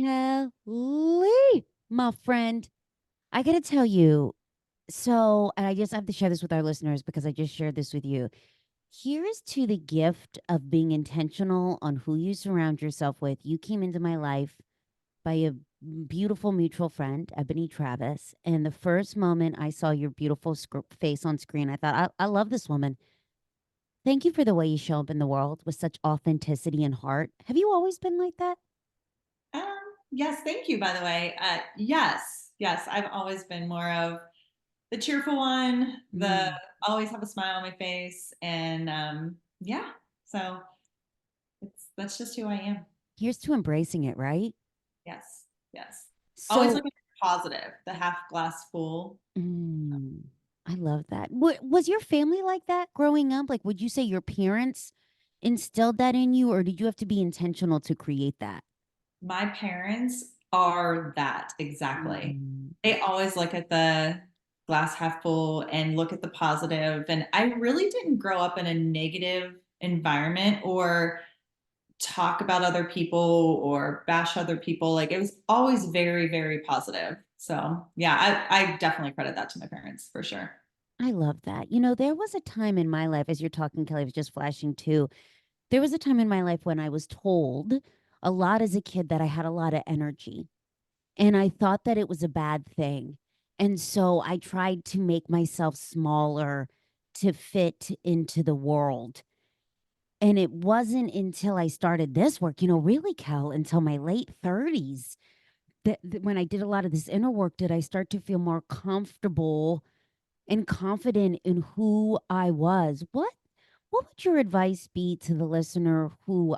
Kelley, my friend, I gotta tell you. And I just have to share this with our listeners because I just shared this with you. Here's to the gift of being intentional on who you surround yourself with. You came into my life by a beautiful mutual friend, Ebony Travis. And the first moment I saw your beautiful face on screen, I thought, I love this woman. Thank you for the way you show up in the world with such authenticity and heart. Have you always been like that? Um, yes, thank you, by the way. Yes, I've always been more of the cheerful one, the Mm. always have a smile on my face, and yeah, so that's just who I am. Here's to embracing it, right? Yes, yes. Always So looking for positive, the half glass full. Mm, I love that. Was your family like that growing up? Like, would you say your parents instilled that in you, or did you have to be intentional to create that? My parents are that exactly. Mm, They always look at the glass half full and look at the positive. And I really didn't grow up in a negative environment or talk about other people or bash other people. Like it was always very, very positive. So yeah, I definitely credit that to my parents for sure. I love that. There was a time in my life, as you're talking, Kelly, I was just flashing too. There was a time in my life when I was told a lot as a kid that I had a lot of energy, and I thought that it was a bad thing. And so I tried to make myself smaller to fit into the world. And it wasn't until I started this work, really, Cal, until my late 30s, that when I did a lot of this inner work, did I start to feel more comfortable and confident in who I was. What would your advice be to the listener who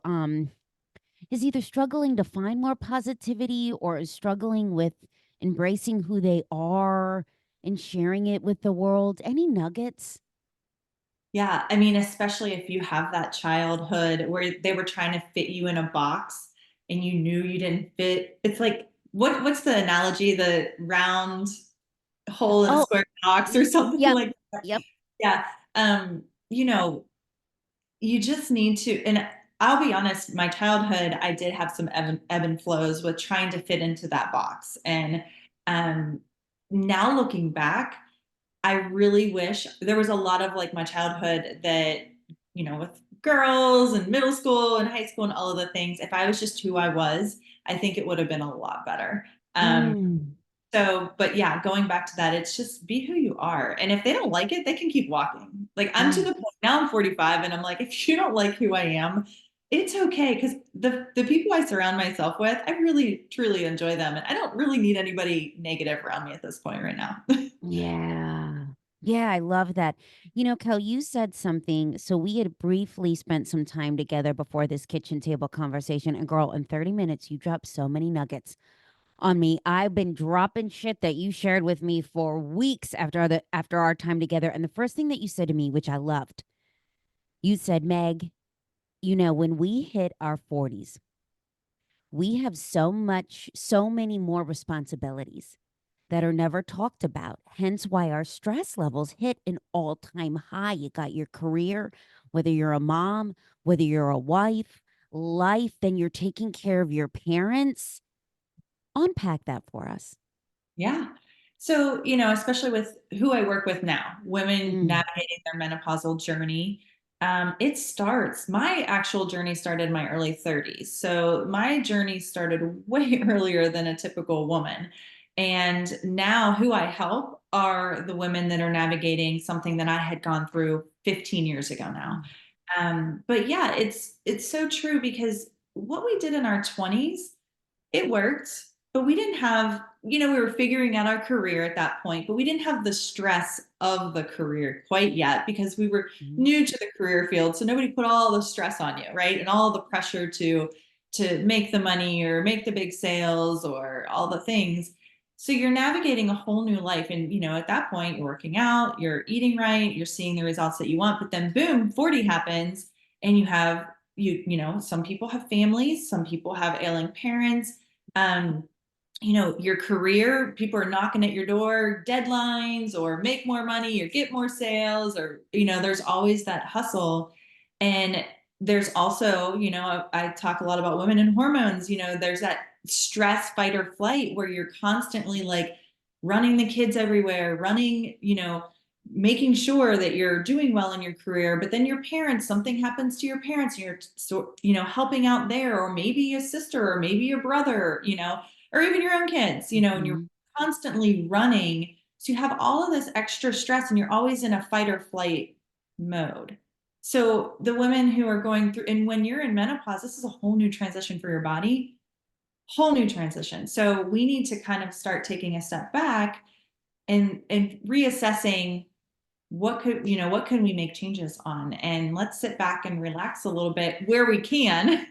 is either struggling to find more positivity or is struggling with embracing who they are and sharing it with the world? Any nuggets? Yeah, I mean, especially if you have that childhood where they were trying to fit you in a box and you knew you didn't fit. It's like what's the analogy? The round hole in a Oh, square box or something yep. like that. Yep. Yeah. You know, you just need to, and I'll be honest, my childhood, I did have some ebb and flows with trying to fit into that box. And um, now looking back, I really wish there was a lot of like my childhood that, with girls and middle school and high school and all of the things, if I was just who I was, I think it would have been a lot better. Um, Mm, but yeah, going back to that, it's just be who you are. And if they don't like it, they can keep walking. Like I'm to mm. the point now I'm 45 and I'm like, if you don't like who I am, it's okay. Cause the people I surround myself with, I really truly enjoy them. And I don't really need anybody negative around me at this point right now. Yeah. Yeah, I love that. Kel, you said something. So we had briefly spent some time together before this kitchen table conversation. And girl, in 30 minutes, you dropped so many nuggets on me. I've been dropping shit that you shared with me for weeks after our time together. And the first thing that you said to me, which I loved, you said, Meg, when we hit our 40s, we have so many more responsibilities that are never talked about. Hence why our stress levels hit an all-time high. You got your career, whether you're a mom, whether you're a wife, life, then you're taking care of your parents. Unpack that for us. Yeah. So, especially with who I work with now, women Mm. navigating their menopausal journey, my actual journey started in my early 30s. So, my journey started way earlier than a typical woman. And now, who I help are the women that are navigating something that I had gone through 15 years ago now. But yeah, it's so true because what we did in our 20s it worked, but we didn't have, we were figuring out our career at that point, but we didn't have the stress of the career quite yet because we were Mhm. new to the career field. So nobody put all the stress on you, right? And all the pressure to make the money or make the big sales or all the things. So you're navigating a whole new life. And, at that point, you're working out, you're eating right, you're seeing the results that you want. But then boom, 40 happens and some people have families, some people have ailing parents um, your career, people are knocking at your door, deadlines, or make more money, or get more sales, or, there's always that hustle. And there's also, I talk a lot about women and hormones, there's stress, fight or flight, where you're constantly like running the kids everywhere, running, making sure that you're doing well in your career, but then your parents, something happens to your parents, and you're helping out there, or maybe a sister, or maybe your brother, or even your own kids, and you're Mhm. constantly running. So you have all of this extra stress and you're always in a fight or flight mode. So the women who are going through, and when you're in menopause, this is a whole new transition for your body, whole new transition. So we need to kind of start taking a step back and reassessing what can we make changes on, and let's sit back and relax a little bit where we can,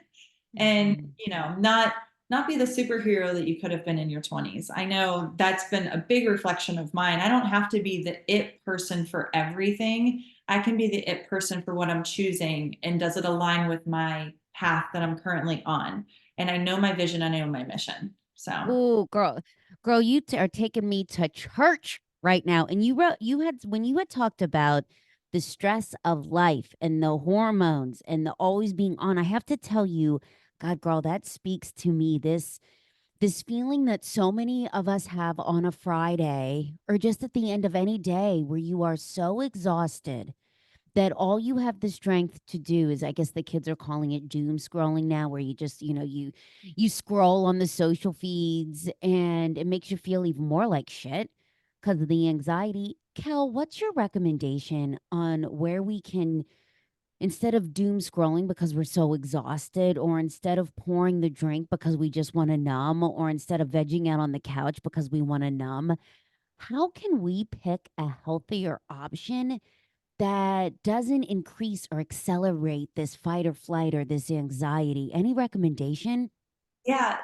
and Mhm. not be the superhero that you could have been in your 20s. I know that's been a big reflection of mine. I don't have to be the it person for everything. I can be the it person for what I'm choosing, and does it align with my path that I'm currently on, and I know my vision, I know my mission. So Ooh, girl, you are taking me to church right now. And you had when you had talked about the stress of life and the hormones and the always being on. I have to tell you, God, girl, that speaks to me. This feeling that so many of us have on a Friday or just at the end of any day where you are so exhausted that all you have the strength to do is, I guess the kids are calling it doom scrolling now, where you just, you scroll on the social feeds and it makes you feel even more like shit because of the anxiety. Kel, what's your recommendation on where we can, instead of doom scrolling because we're so exhausted, or instead of pouring the drink because we just want to numb, or instead of vegging out on the couch because we want to numb, how can we pick a healthier option that doesn't increase or accelerate this fight or flight or this anxiety? Any recommendation? yeah.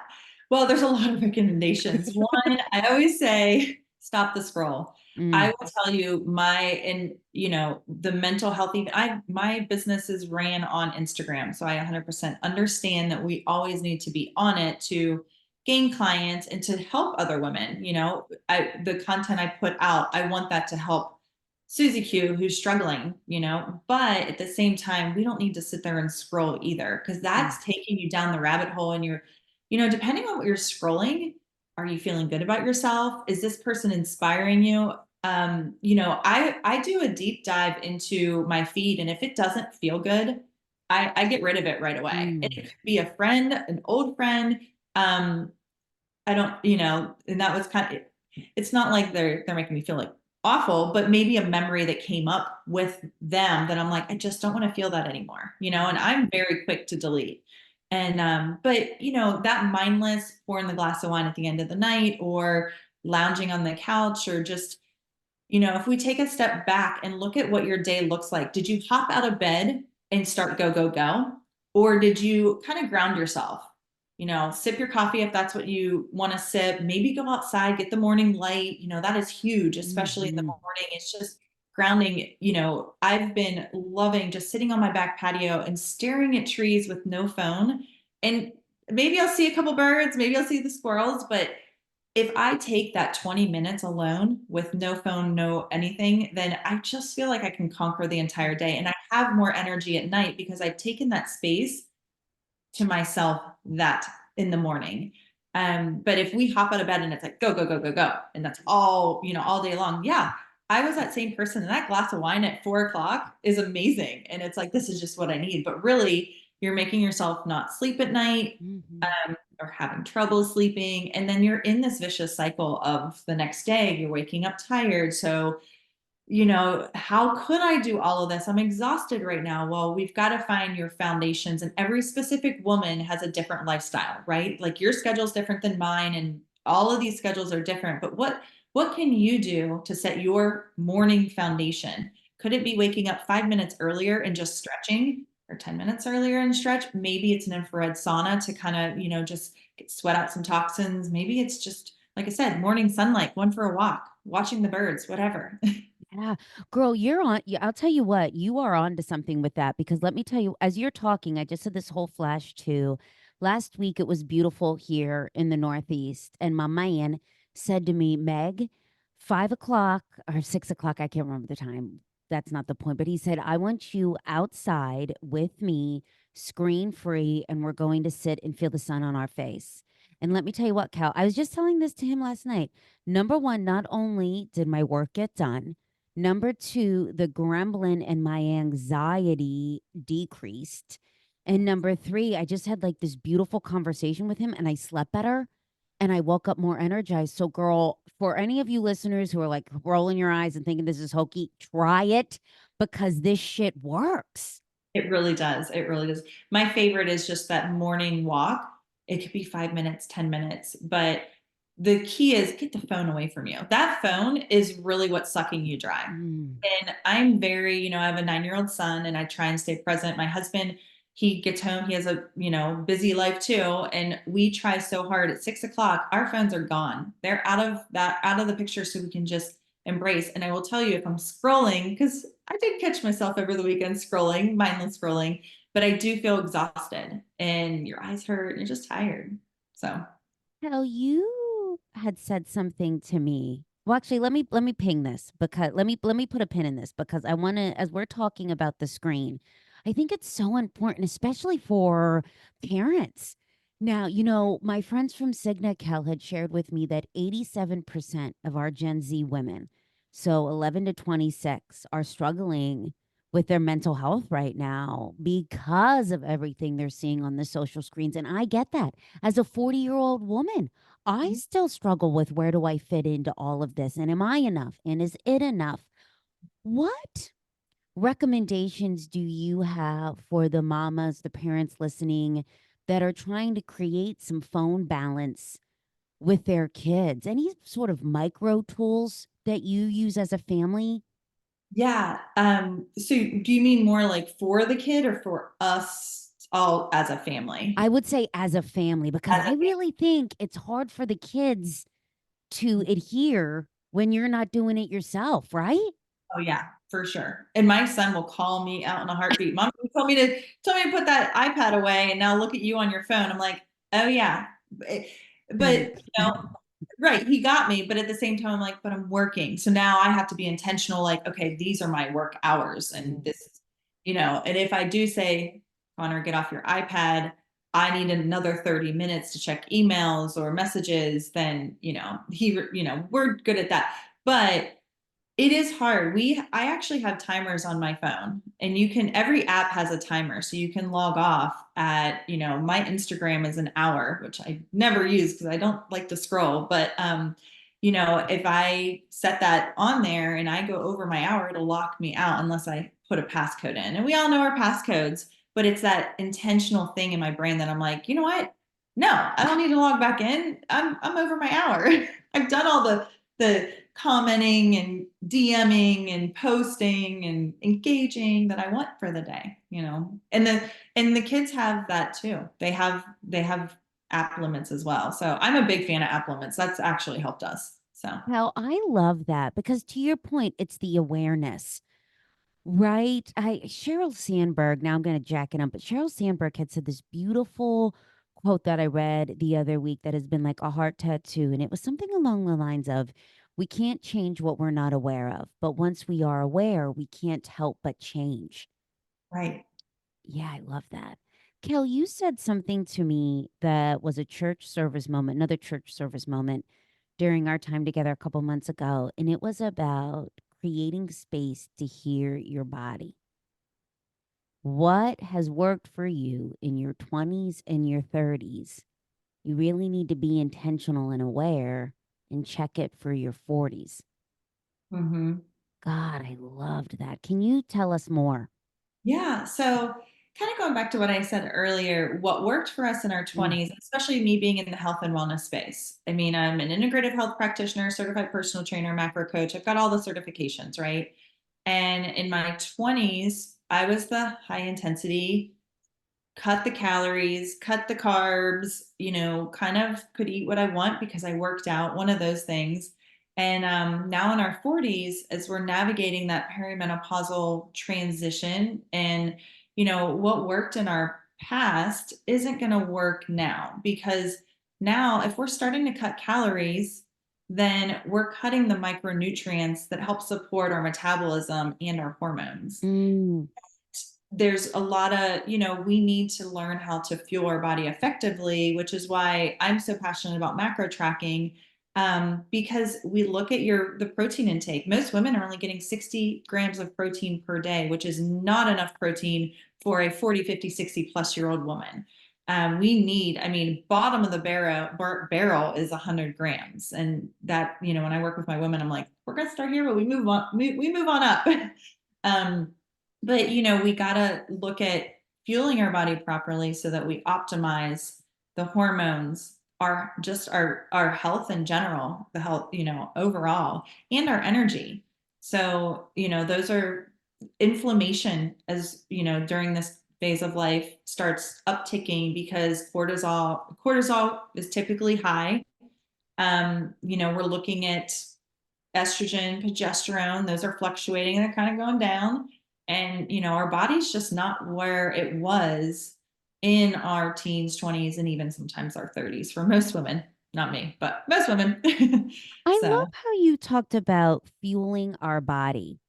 Well, there's a lot of recommendations. One, I always say stop the scroll. I Mm, will tell you and the mental health, even my businesses ran on Instagram. So I 100% understand that we always need to be on it to gain clients and to help other women. The content I put out, I want that to help Susie Q, who's struggling, but at the same time, we don't need to sit there and scroll either, because mm, that's taking you down the rabbit hole, and depending on what you're scrolling, are you feeling good about yourself? Is this person inspiring you? I do a deep dive into my feed, and if it doesn't feel good, I get rid of it right away. And mm, it could be a friend, an old friend. Um, I don't, and that was it's not like they're making me feel like awful, but maybe a memory that came up with them that I'm like, I just don't want to feel that anymore, and mhm, I'm very quick to delete. And but that mindless pouring the glass of wine at the end of the night, or lounging on the couch, or just if we take a step back and look at what your day looks like, did you hop out of bed and start go, go, go? Or did you kind of ground yourself? Sip your coffee if that's what you want to sip. Maybe go outside, get the morning light. That is huge, especially in the mhm, morning. It's just grounding. I've been loving just sitting on my back patio and staring at trees with no phone. And maybe I'll see a couple birds, maybe I'll see the squirrels, but if I take that 20 minutes alone with no phone, no anything, then I just feel like I can conquer the entire day. And I have more energy at night because I've taken that space to myself that in the morning. But if we hop out of bed and it's like go, go, go, go, go, and that's all day long. Yeah. I was that same person, and that glass of wine at 4 o'clock is amazing. And it's like, this is just what I need. But really, you're making yourself not sleep at night, mhm. or having trouble sleeping. And then you're in this vicious cycle of the next day, you're waking up tired. So how could I do all of this? I'm exhausted right now. Well, we've got to find your foundations, and every specific woman has a different lifestyle, right? Like your schedule is different than mine, and all of these schedules are different. But what can you do to set your morning foundation? Could it be waking up 5 minutes earlier and just stretching, or 10 minutes earlier and stretch? Maybe it's an infrared sauna to kind of, just sweat out some toxins. Maybe it's just, like I said, morning sunlight, going for a walk, watching the birds, whatever. Yeah. Girl, you're on. I'll tell you what, you are on to something with that, because let me tell you, as you're talking, I just had this whole flash too. Last week, it was beautiful here in the Northeast. And my man said to me, Meg, 5 o'clock or 6 o'clock, I can't remember the time. That's not the point. But he said, I want you outside with me, screen free, and we're going to sit and feel the sun on our face. And let me tell you what, Cal, I was just telling this to him last night. Number one, not only did my work get done, number two, the gremlin and my anxiety decreased. And number three, I just had like this beautiful conversation with him and I slept better and I woke up more energized. So, girl, for any of you listeners who are like rolling your eyes and thinking this is hokey, try it because this shit works. It really does. It really does. My favorite is just that morning walk. It could be 5 minutes, 10 minutes, but the key is get the phone away from you. That phone is really what's sucking you dry. Mm. And I'm very, I have a 9-year-old son and I try and stay present. My husband, he gets home, he has a, busy life too. And we try so hard at 6 o'clock, our phones are gone. They're out of the picture so we can just embrace. And I will tell you if I'm scrolling, because I did catch myself over the weekend scrolling, mindless scrolling, but I do feel exhausted and your eyes hurt and you're just tired. So Hell, you had said something to me. Well, actually, let me ping this because let me put a pin in this because I want to, as we're talking about the screen, I think it's so important, especially for parents. Now, my friends from Cigna Cal had shared with me that 87% of our Gen Z women, so 11 to 26, are struggling with their mental health right now because of everything they're seeing on the social screens. And I get that as a 40-year-old woman. I still struggle with where do I fit into all of this? And am I enough? And is it enough? What recommendations do you have for the mamas, the parents listening that are trying to create some phone balance with their kids? Any sort of micro tools that you use as a family? yeah. So do you mean more like for the kid or for us all as a family? I would say as a family, because As I a really think it's hard for the kids to family. adhere when you're not doing it yourself, right? Oh yeah, for sure. And my son will call me out in a heartbeat. Mom, you told me to put that iPad away and now look at you on your phone. I'm like, oh yeah. But Thanks. right, he got me, but at the same time, I'm like, but I'm working. So now I have to be intentional, like, okay, these are my work hours. And Mm. this, and if I do say, Connor, get off your iPad, I need another 30 minutes to check emails or messages, then, we're good at that. But it is hard. I actually have timers on my phone and every app has a timer. So you can log off at, my Instagram is an hour, which I never use because I don't like to scroll. But if I set that on there and I go over my hour, it'll lock me out unless I put a passcode in. And we all know our passcodes, but it's that intentional thing in my brain that I'm like, you know what? No, I don't need to log back in. I'm over my hour. I've done all the commenting and DMing and posting and engaging that I want for the day, And the kids have that too. They have app limits as well. So I'm a big fan of app limits. That's actually helped us. So Well, I love that because to your point, it's the awareness, right? I Sheryl Sandberg, now I'm going to jack it up, but Sheryl Sandberg had said this beautiful quote that I read the other week that has been like a heart tattoo. And it was something along the lines of, we can't change what we're not aware of, but once we are aware, we can't help but change. right. Yeah, I love that. Kel, you said something to me that was a church service moment, another church service moment during our time together a couple months ago. And it was about creating space to hear your body. What has worked for you in your 20s and your 30s? You really need to be intentional and aware and check it for your 40s. Mm-hmm. God, I loved that. Can you tell us more? Yeah. So, kind of going back to what I said earlier, what worked for us in our Mm. 20s, especially me being in the health and wellness space. I mean, I'm an integrative health practitioner, certified personal trainer, macro coach. I've got all the certifications, right? And in my 20s, I was the high intensity, cut the calories, cut the carbs, kind of could eat what I want because I worked out, one of those things. And now in our 40s, as we're navigating that perimenopausal transition, and what worked in our past isn't going to work now because now if we're starting to cut calories, then we're cutting the micronutrients that help support our metabolism and our hormones. Mm. there's a lot of, we need to learn how to fuel our body effectively, which is why I'm so passionate about macro tracking. Because we look at the protein intake. Most women are only getting 60 grams of protein per day, which is not enough protein for a 40, 50, 60 plus year old woman. We need, I mean, bottom of the barrel is 100 grams. And that, when I work with my women, I'm like, we're going to start here, but we move on, we move on up. um, but we got to look at fueling our body properly so that we optimize the hormones, our health in general, the health, overall, and our energy. So, those are inflammation, as during this phase of life starts upticking because cortisol is typically high. We're looking at estrogen, progesterone, those are fluctuating and they're kind of going down. And, our body's just not where it was in our teens, 20s, and even sometimes our 30s for most women. Not me, but most women. I love So, how you talked about fueling our body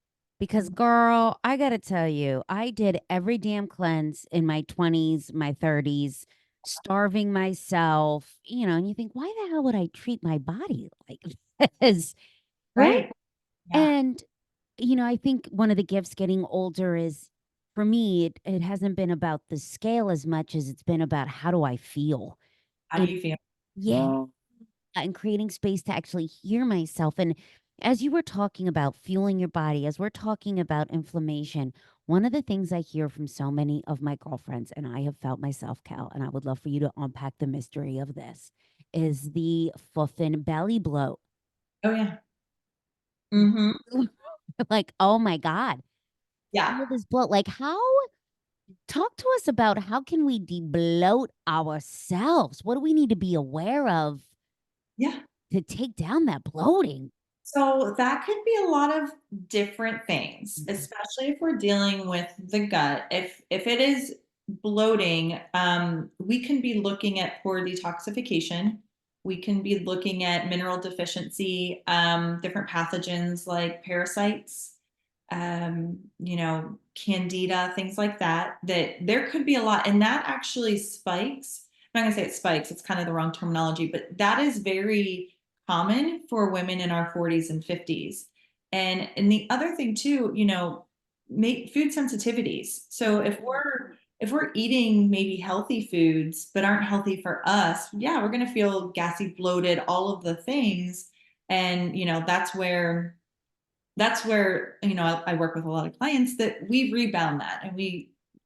because, girl, I got to tell you, I did every damn cleanse in my 20s, my 30s, starving myself, and you think, why the hell would I treat my body like this? Right? right. Yeah. And, I think one of the gifts getting older is for me, it hasn't been about the scale as much as it's been about how do I feel? How do And you feel? yeah, and creating space to actually hear myself. And as you were talking about fueling your body, as we're talking about inflammation, one of the things I hear from so many of my girlfriends, and I have felt myself, Cal, and I would love for you to unpack the mystery of this, is the fuffin belly bloat. Oh, yeah. Hmm. Like, oh my God, Yeah. all this bloat. Like, talk to us about how can we debloat ourselves? What do we need to be aware of Yeah. to take down that bloating? So that could be a lot of different things, especially if we're dealing with the gut. If it is bloating, we can be looking at poor detoxification. We can be looking at mineral deficiency, different pathogens like parasites, candida, things like that. That there could be a lot, and that actually spikes. I'm not gonna say it spikes; it's kind of the wrong terminology, but that is very common for women in our 40s and 50s. And the other thing too, make food sensitivities. So if we're eating maybe healthy foods but aren't healthy for us, yeah, we're going to feel gassy, bloated, all of the things. And that's where I work with a lot of clients that we rebound that, and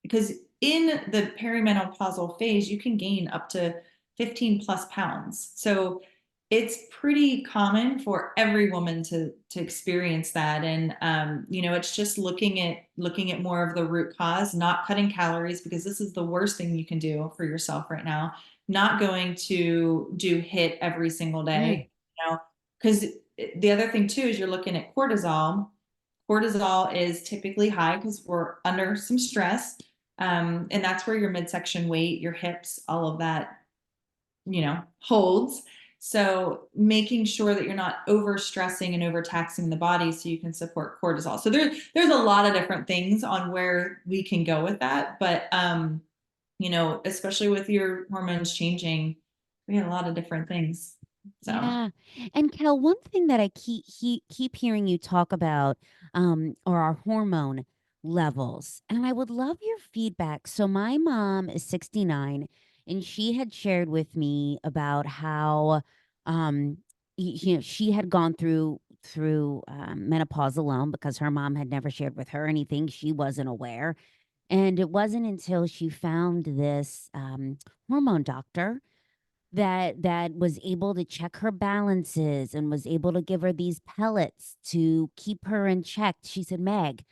because in the perimenopausal phase you can gain up to 15 plus pounds. So it's pretty common for every woman to experience that. And it's just looking at more of the root cause, not cutting calories, because this is the worst thing you can do for yourself right now. Not going to do HIIT every single Mm. day, because the other thing too is you're looking at cortisol. Cortisol is typically high because we're under some stress. And that's where your midsection weight, your hips, all of that, holds. So making sure that you're not over stressing and overtaxing the body so you can support cortisol. So there's a lot of different things on where we can go with that. But especially with your hormones changing, we had a lot of different things. So Yeah. And Kel, one thing that I keep hearing you talk about are our hormone levels. And I would love your feedback. So my mom is 69 and she had shared with me about how um she had gone through menopause alone because her mom had never shared with her anything. She wasn't aware. And it wasn't until she found this hormone doctor that was able to check her balances and was able to give her these pellets to keep her in check. She said, Meg,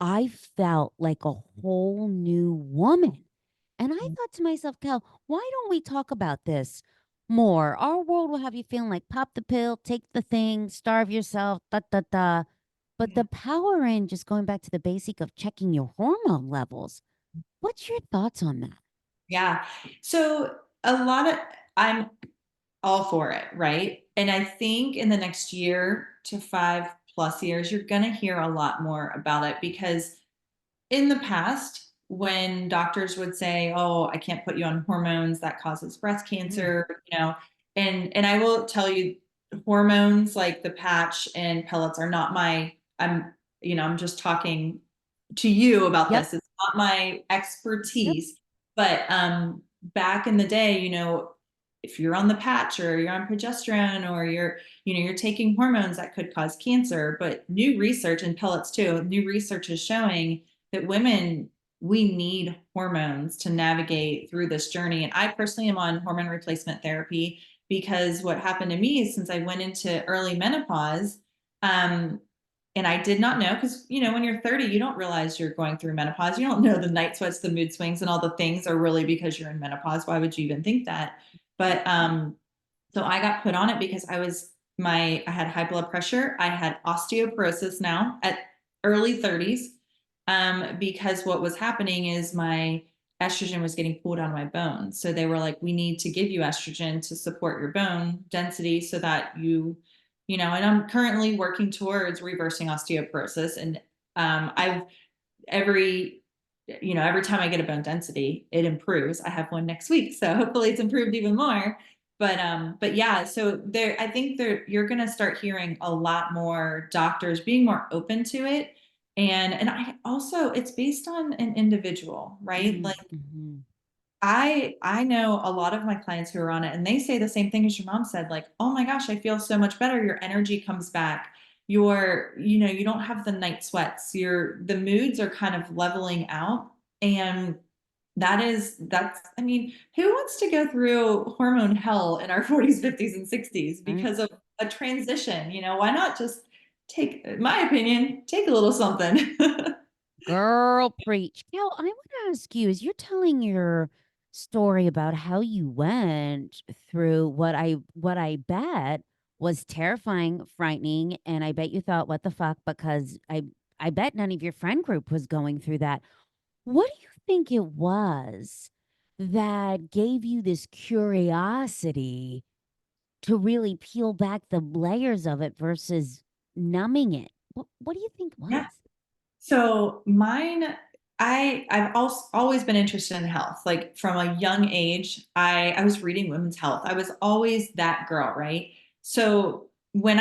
I felt like a whole new woman. And I thought to myself, Cal, why don't we talk about this more? Our world will have you feeling like pop the pill, take the thing, starve yourself, da da da. But yeah. the power in just going back to the basic of checking your hormone levels. What's your thoughts on that? Yeah. So I'm all for it, right? And I think in the next year to 5 plus years, you're going to hear a lot more about it, because in the past, when doctors would say, "Oh, I can't put you on hormones that causes breast Mm. cancer," and I will tell you, hormones like the patch and pellets are not my. I'm just talking to you about Yep. this. It's not my Yep. expertise, but back in the day, if you're on the patch or you're on progesterone or you're taking hormones that could cause cancer, but new research and pellets too, new research is showing that women, we need hormones to navigate through this journey. And I personally am on hormone replacement therapy because what happened to me is since I went into early menopause, um, and I did not know because, when you're 30, you don't realize you're going through menopause. You don't know the night sweats, the mood swings, and all the things are really because you're in menopause. Why would you even think that? But so I got put on it because I had high blood pressure. I had osteoporosis now at early 30s. Because what was happening is my estrogen was getting pulled out of my bones. So they were like, we need to give you estrogen to support your bone density so that and I'm currently working towards reversing osteoporosis. And I've every every time I get a bone density, it improves. I have one next week, so hopefully it's improved even more. But yeah, so I think you're gonna start hearing a lot more doctors being more open to it. And I also it's based on an individual, right? Like Mm-hmm. I know a lot of my clients who are on it and they say the same thing as your mom said, like, oh my gosh, I feel so much better. Your energy comes back. You don't have the night sweats. The moods are kind of leveling out. And I mean, who wants to go through hormone hell in our 40s, 50s, and 60s Right. because of a transition? Why not just take, in my opinion, take a little something? Girl, preach. Cal, I want to ask you, as you're telling your story about how you went through what I bet was terrifying, frightening, and I bet you thought, what the fuck? Because I bet none of your friend group was going through that. What do you think it was that gave you this curiosity to really peel back the layers of it versus numbing it? What do you think Yeah. was? So mine, I've also always been interested in health. Like from a young age, I was reading women's health. I was always that girl, right? So when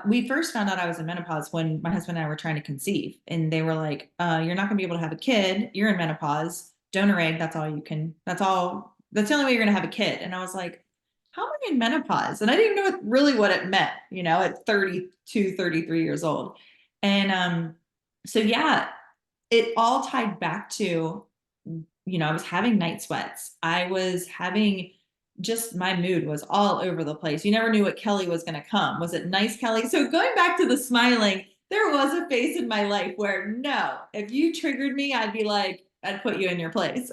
we first found out I was in menopause when my husband and I were trying to conceive, and they were like, "You're not going to be able to have a kid. You're in menopause. Donor egg. That's all you can. That's all. That's the only way you're going to have a kid." And I was like, "How am I in menopause?" And I didn't even know really what it meant. At 32, 33 years old, and so yeah, it all tied back to, I was having night sweats. I was having just my mood was all over the place. You never knew what Kelley was going to come. Was it nice Kelley? So going back to the smiling, there was a phase in my life where no, if you triggered me, I'd be like, I'd put you in your place.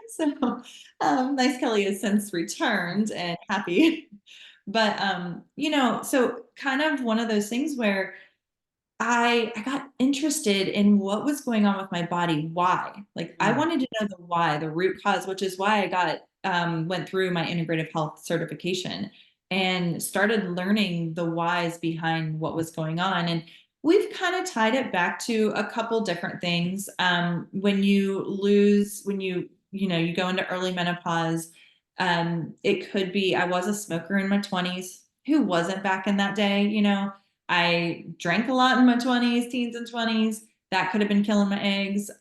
So nice Kelley has since returned and happy. But so kind of one of those things where I got interested in what was going on with my body. Why? Like I Mm. wanted to know the why, the root cause, which is why I went through my integrative health certification and started learning the whys behind what was going on. And we've kind of tied it back to a couple different things. When you go into early menopause, it could be I was a smoker in my 20s. Who wasn't back in that day? I drank a lot in my 20s, teens and 20s. That could have been killing my eggs.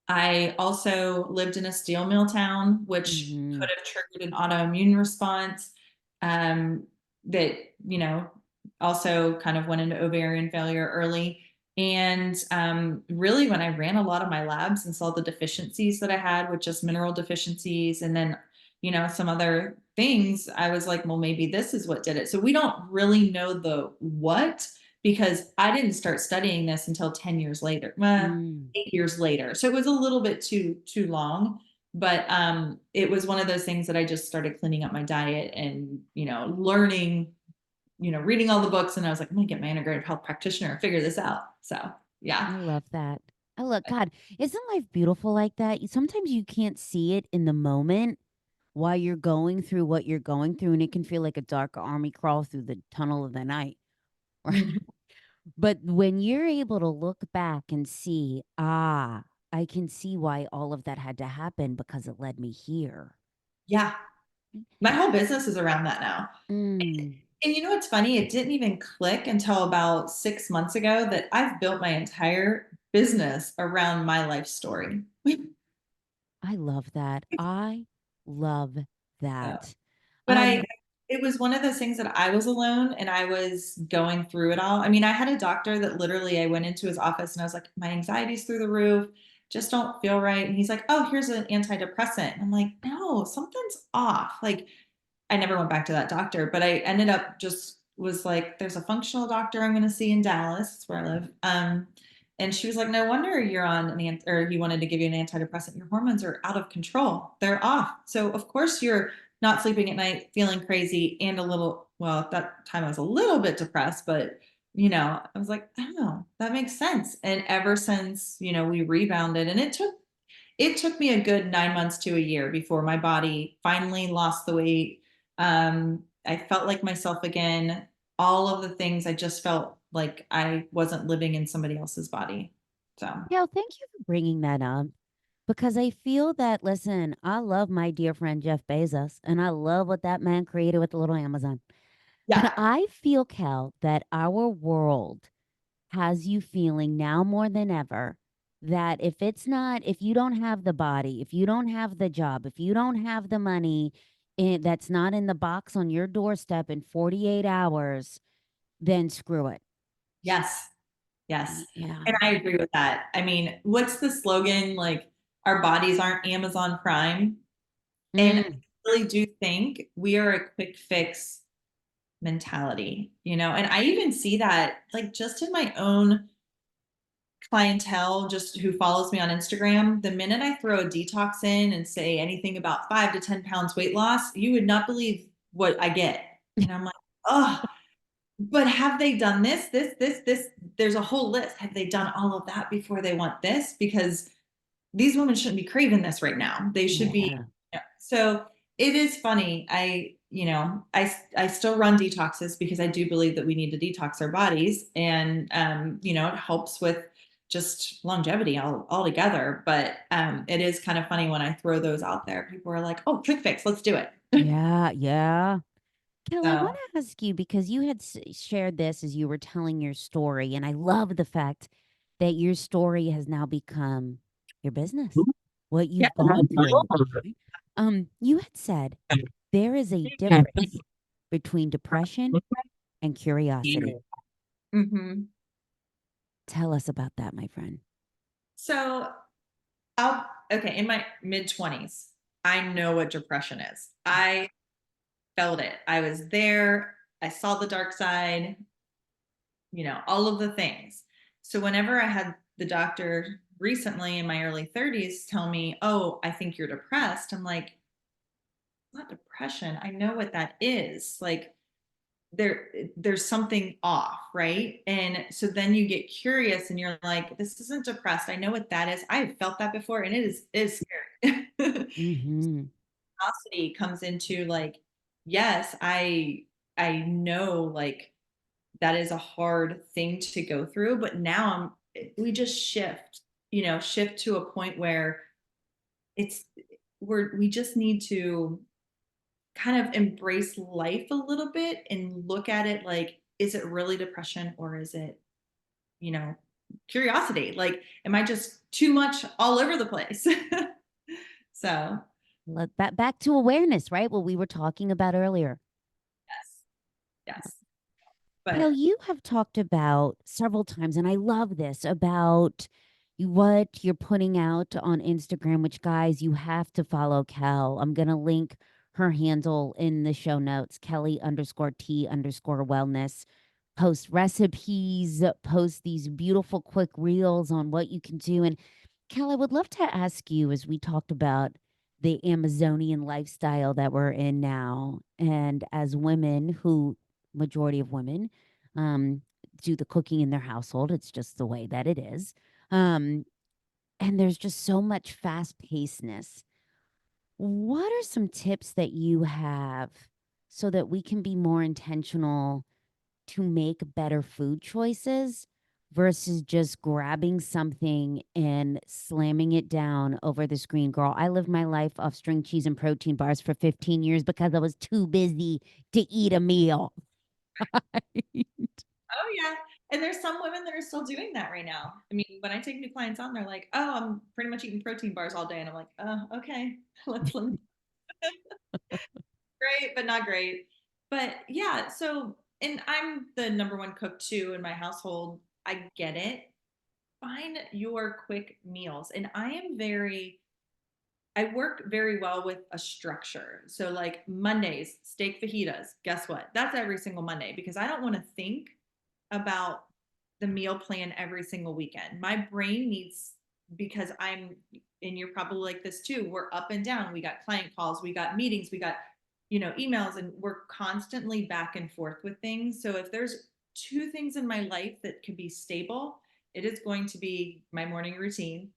I also lived in a steel mill town, which Mhm. could have triggered an autoimmune response. Um, that, also kind of went into ovarian failure early. And really, when I ran a lot of my labs and saw the deficiencies that I had with just mineral deficiencies and then, some other things, I was like, well, maybe this is what did it. So we don't really know the what because I didn't start studying this until 10 years later. Well, Mm. 8 years later. So it was a little bit too long. But it was one of those things that I just started cleaning up my diet and, learning, reading all the books. And I was like, I'm gonna get my integrative health practitioner and figure this out. So yeah. I love that. I love God. Isn't life beautiful like that? Sometimes you can't see it in the moment while you're going through what you're going through, and it can feel like a dark army crawl through the tunnel of the night. Mhm. But when you're able to look back and see, ah, I can see why all of that had to happen because it led me here. Yeah. My whole business is around that now. Mm, And you know what's funny? It didn't even click until about 6 months ago that I've built my entire business around my life story. I love that. I love So, that. but Um, it was one of those things that I was alone and I was going through it all. I mean, I had a doctor that literally I went into his office and I was like, my anxiety's through the roof, just don't feel right. And he's like, oh, here's an antidepressant. And I'm like, no, something's off. Like, I never went back to that doctor, but I ended up just was like, there's a functional doctor I'm going to see in Dallas, that's where I live. And she was like, no wonder you're on or he wanted to give you an antidepressant. Your hormones are out of control. They're off. So of course you're not sleeping at night, feeling crazy and a little, well, at that time I was a little bit depressed, but I was like, oh, that makes sense. And ever since, we rebounded and it took me a good 9 months to a year before my body finally lost the weight. I felt like myself again. All of the things I just felt like I wasn't living in somebody else's body. So, yeah, thank you for bringing that up because I feel that, listen, I love my dear friend Jeff Bezos and I love what that man created with the little Amazon. And yeah. I feel, Cal, that our world has you feeling now more than ever that if you don't have the body, if you don't have the job, if you don't have the money that's not in the box on your doorstep in 48 hours, then screw it. Yes. Yes. Yeah. And I agree with that. I mean, what's the slogan? Like, our bodies aren't Amazon Prime. And I Mm. really do think we are a quick fix mentality. And I even see that like just in my own clientele, just who follows me on Instagram. The minute I throw a detox in and say anything about 5 to 10 pounds weight loss, you would not believe what I get. And I'm like, oh, but have they done this? There's a whole list. Have they done all of that before they want this? Because these women shouldn't be craving this right now. They should be. Yeah. Yeah. So it is funny. I still run detoxes because I do believe that we need to detox our bodies, and it helps with just longevity altogether. But it is kind of funny when I throw those out there. People are like, "Oh, quick fix, let's do it." Yeah. Yeah. Kel, I want So to ask you because you had shared this as you were telling your story, and I love the fact that your story has now become your business, what yeah. you've gone through. You had said there is a difference between depression and curiosity. hmm Tell us about that, my friend. So I'll okay, in my mid 20s, I know what depression is. I felt it. I was there. I saw the dark side, all of the things. So whenever I had the doctor recently in my early 30s tell me, "Oh, I think you're depressed." I'm like, "Not depression. I know what that is." Like there's something off, right? And so then you get curious and you're like, "This isn't depressed. I know what that is. I've felt that before and it is scary." Mm-hmm. Curiosity comes into like, yes, I know like that is a hard thing to go through, but now we just shift to a point where it's we just need to kind of embrace life a little bit and look at it like, is it really depression or is it, you know, curiosity? Like, am I just too much all over the place? So Back to awareness, right? What we were talking about earlier. yes, yes. Kel, But you have talked about several times, and I love this about what you're putting out on Instagram, which guys, you have to follow Kel. I'm going to link her handle in the show notes, Kelley_T_wellness. Post recipes, post these beautiful quick reels on what you can do. And Kel, I would love to ask you, as we talked about the Amazonian lifestyle that we're in now, and as women who, majority of women, um, do the cooking in their household, it's just the way that it is. Um, and there's just so much fast pacedness. What are some tips that you have so that we can be more intentional to make better food choices versus just grabbing something and slamming it down over the screen. Girl, I lived my life off string cheese and protein bars for 15 years because I was too busy to eat a meal. Oh yeah. And there's some women that are still doing that right now. I mean, when I take new clients on, they're like, "Oh, I'm pretty much eating protein bars all day." And I'm like, "Oh, okay. Let great, but not great." But yeah, so and I'm the number one cook too in my household. I get it. Find your quick meals. And I work very well with a structure. So like Mondays, steak fajitas. Guess what? That's every single Monday because I don't want to think about the meal plan every single weekend. My brain needs because and you're probably like this too. We're up and down. We got client calls, we got meetings, we got emails, and we're constantly back and forth with things. So if there's two things in my life that could be stable, it is going to be my morning routine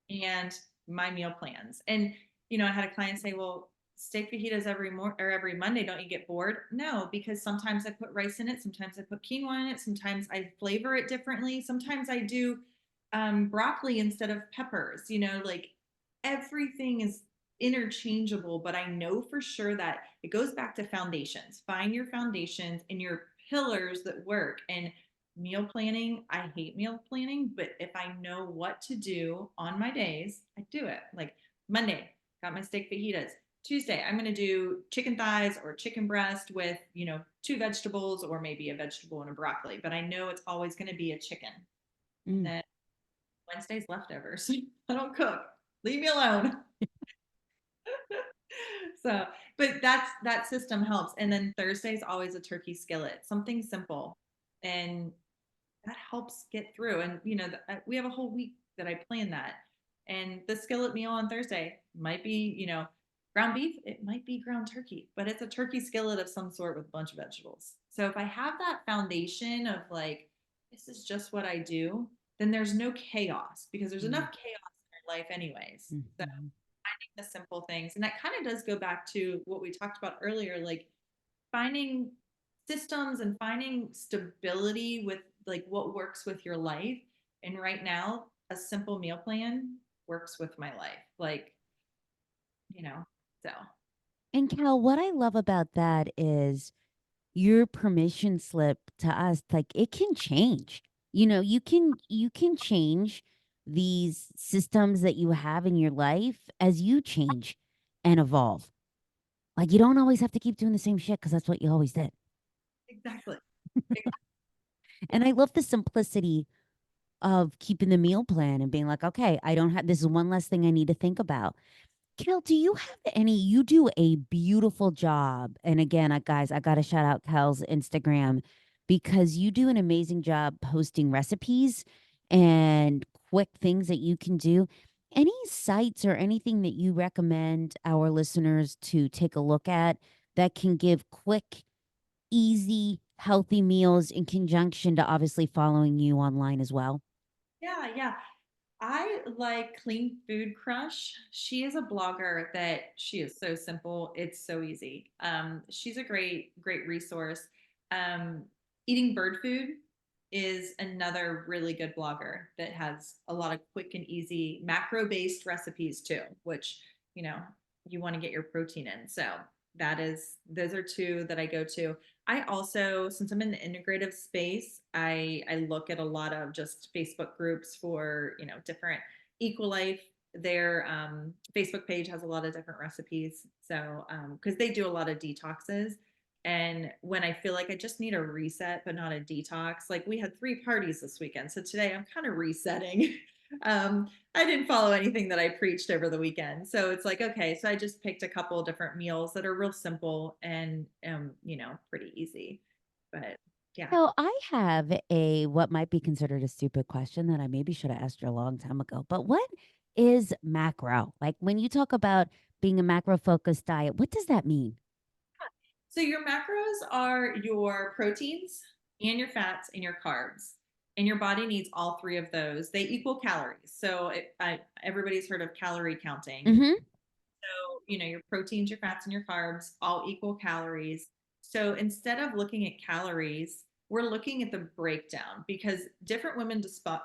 and my meal plans. And I had a client say, "Well, steak fajitas every Monday, don't you get bored?" No, because sometimes I put rice in it, sometimes I put quinoa in it, sometimes I flavor it differently, sometimes I do broccoli instead of peppers. Like everything is interchangeable, but I know for sure that it goes back to foundations. Find your foundations and your pillars that work. And meal planning, I hate meal planning, but if I know what to do on my days, I do it. Like Monday, got my steak fajitas. Tuesday, I'm going to do chicken thighs or chicken breast with, two vegetables or maybe a vegetable and a broccoli, but I know it's always going to be a chicken. And Mm. then Wednesday's leftovers. I don't cook. Leave me alone. So, but that system helps. And then Thursday's always a turkey skillet, something simple. And that helps get through. And we have a whole week that I plan that. And the skillet meal on Thursday might be, ground beef, it might be ground turkey, but it's a turkey skillet of some sort with a bunch of vegetables. So if I have that foundation of like, this is just what I do, then there's no chaos because there's enough Mm. chaos in your life anyways. So Mhm. the simple things. And that kind of does go back to what we talked about earlier, like finding systems and finding stability with like what works with your life. And right now, a simple meal plan works with my life. Like, so And Cal, what I love about that is your permission slip to us, like it can change. You can change these systems that you have in your life as you change and evolve. Like you don't always have to keep doing the same shit because that's what you always did. exactly. And I love the simplicity of keeping the meal plan and being like, okay, I don't have this is one less thing I need to think about. Kel, do you have any? You do a beautiful job. And again, guys, I got to shout out Kel's Instagram because you do an amazing job posting recipes and quick things that you can do. Any sites or anything that you recommend our listeners to take a look at that can give quick, easy, healthy meals in conjunction to obviously following you online as well? Yeah, yeah. I like Clean Food Crush. She is a blogger that she is so simple. It's so easy. She's a great resource. Um, Eating Bird Food is another really good blogger that has a lot of quick and easy macro based recipes too, which, you know, you want to get your protein in. So those are two that I go to. I also, since I'm in the integrative space, I look at a lot of just Facebook groups for different Equalife. Their Facebook page has a lot of different recipes, so because they do a lot of detoxes. And when I feel like I just need a reset, but not a detox, like we had 3 parties this weekend, so today I'm kind of resetting. I didn't follow anything that I preached over the weekend. So it's like, okay, so I just picked a couple of different meals that are real simple and pretty easy. But yeah. So I have a what might be considered a stupid question that I maybe should have asked you a long time ago. But what is macro? Like when you talk about being a macro focused diet, what does that mean? So your macros are your proteins and your fats and your carbs. And your body needs all three of those. They equal calories. So everybody's heard of calorie counting. Mm-hmm. So, your proteins, your fats, and your carbs all equal calories. So instead of looking at calories, we're looking at the breakdown because different women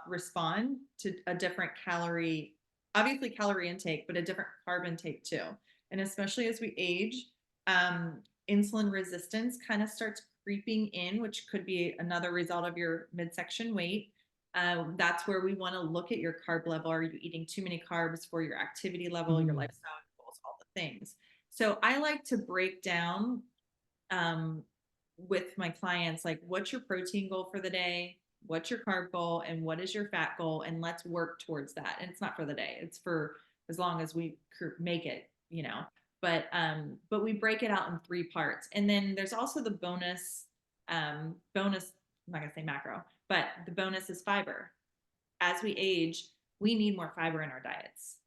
respond to a different calorie, obviously calorie intake, but a different carb intake too. And especially as we age, insulin resistance kind of starts creeping in, which could be another result of your midsection weight. That's where we want to look at your carb level. Are you eating too many carbs for your activity level, your Mm. lifestyle goals, all the things? So I like to break down um, with my clients, like, what's your protein goal for the day? What's your carb goal? And what is your fat goal? And let's work towards that. And it's not for the day, it's for as long as we make it, you know. But we break it out in three parts. And then there's also the bonus, I'm not gonna say macro, but the bonus is fiber. As we age, we need more fiber in our diets.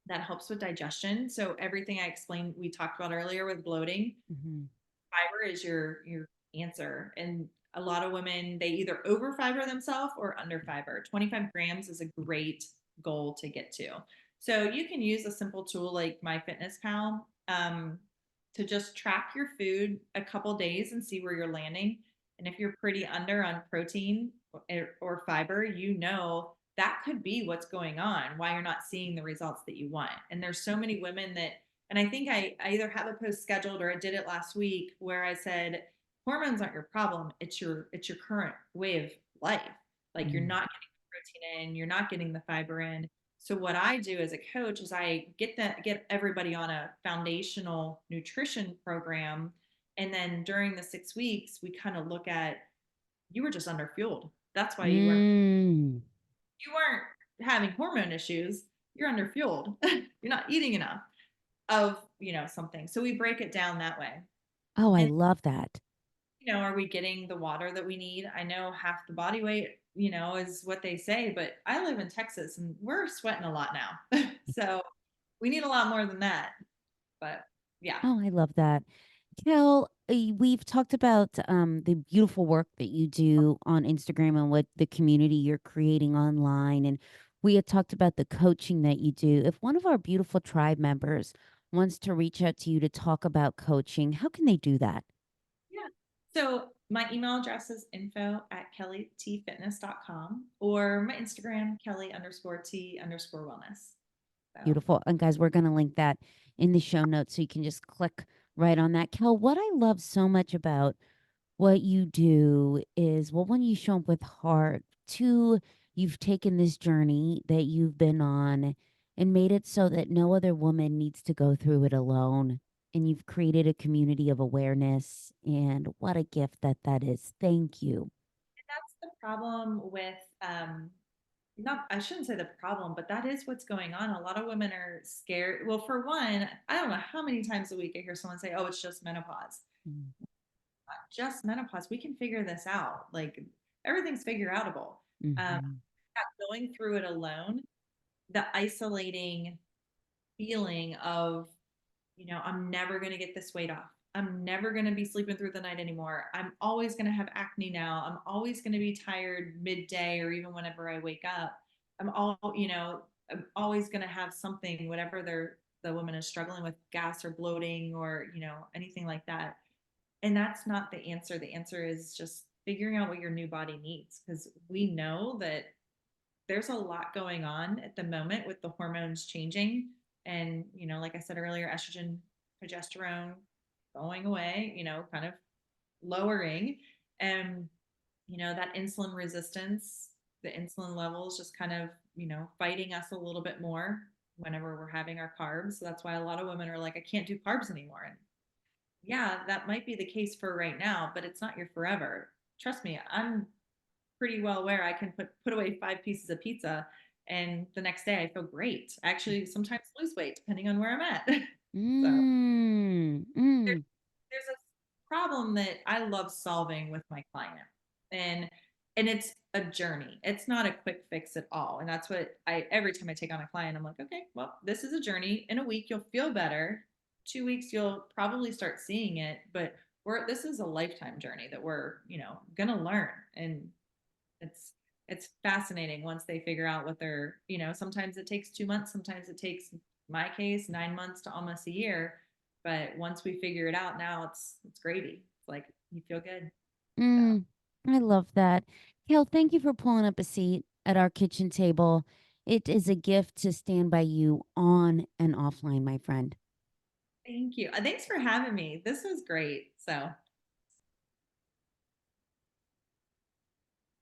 That helps with digestion. So everything I explained, we talked about earlier with bloating, Mhm. fiber is your answer. And a lot of women, they either over fiber themselves or under fiber. 25 grams is a great goal to get to. So you can use a simple tool like MyFitnessPal to just track your food a couple days and see where you're landing. And if you're pretty under on protein or fiber, you know that could be what's going on, why you're not seeing the results that you want. And there's so many women that, and I think I either have a post scheduled or I did it last week where I said hormones aren't your problem, it's your current way of life. Like, you're Mm. not getting the protein in, you're not getting the fiber in. So what I do as a coach is I get everybody on a foundational nutrition program, and then during the 6 weeks we kind of look at, you were just underfueled. That's why Mm. you weren't having hormone issues. You're underfueled. You're not eating enough of, something. So we break it down that way. Oh, I And, love that. are we getting the water that we need? I know half the body weight, is what they say, but I live in Texas and we're sweating a lot now. So we need a lot more than that. But yeah. Oh, I love that. Kel, we've talked about the beautiful work that you do on Instagram and what the community you're creating online. And we had talked about the coaching that you do. If one of our beautiful tribe members wants to reach out to you to talk about coaching, how can they do that? Yeah. So my email address is info@kelleytfitness.com, or my Instagram, Kelly_T_wellness. So Beautiful. And guys, we're going to link that in the show notes so you can just click right on that. Kel, what I love so much about what you do is, well, one, you show up with heart. Two, you've taken this journey that you've been on and made it so that no other woman needs to go through it alone. And you've created a community of awareness. And what a gift that is. Thank you. that's the problem with not, I shouldn't say the problem, but that is what's going on. A lot of women are scared. Well, for one, I don't know how many times a week I hear someone say, "Oh, it's just menopause." Not just menopause. We can figure this out. Like, everything's figure outable. Mm-hmm. Going through it alone, the isolating feeling of, I'm never going to get this weight off. I'm never going to be sleeping through the night anymore. I'm always going to have acne now. I'm always going to be tired midday or even whenever I wake up. I'm always going to have something, whatever the woman is struggling with, gas or bloating or, anything like that. And that's not the answer. The answer is just figuring out what your new body needs, because we know that there's a lot going on at the moment with the hormones changing. And, like I said earlier, estrogen, progesterone going away, kind of lowering. And, that insulin resistance, the insulin levels just kind of, fighting us a little bit more whenever we're having our carbs. So that's why a lot of women are like, I can't do carbs anymore. And yeah, that might be the case for right now, but it's not your forever. Trust me, I'm pretty well aware I can put away 5 pieces of pizza and the next day I feel great. I actually sometimes lose weight depending on where I'm at. So Mm, there, mm, there's a problem that I love solving with my client. And it's a journey. It's not a quick fix at all. And that's what every time I take on a client, I'm like, okay, well, this is a journey. In a week you'll feel better. 2 weeks you'll probably start seeing it, but this is a lifetime journey that we're, gonna learn. And it's it's fascinating once they figure out what they're, sometimes it takes 2 months, sometimes it takes, my case, 9 months to almost a year. But once we figure it out, now it's gravy. It's like, you feel good. Mm, I love that. Kel, thank you for pulling up a seat at our kitchen table. It is a gift to stand by you on and offline, my friend. Thank you. Thanks for having me. This was great. So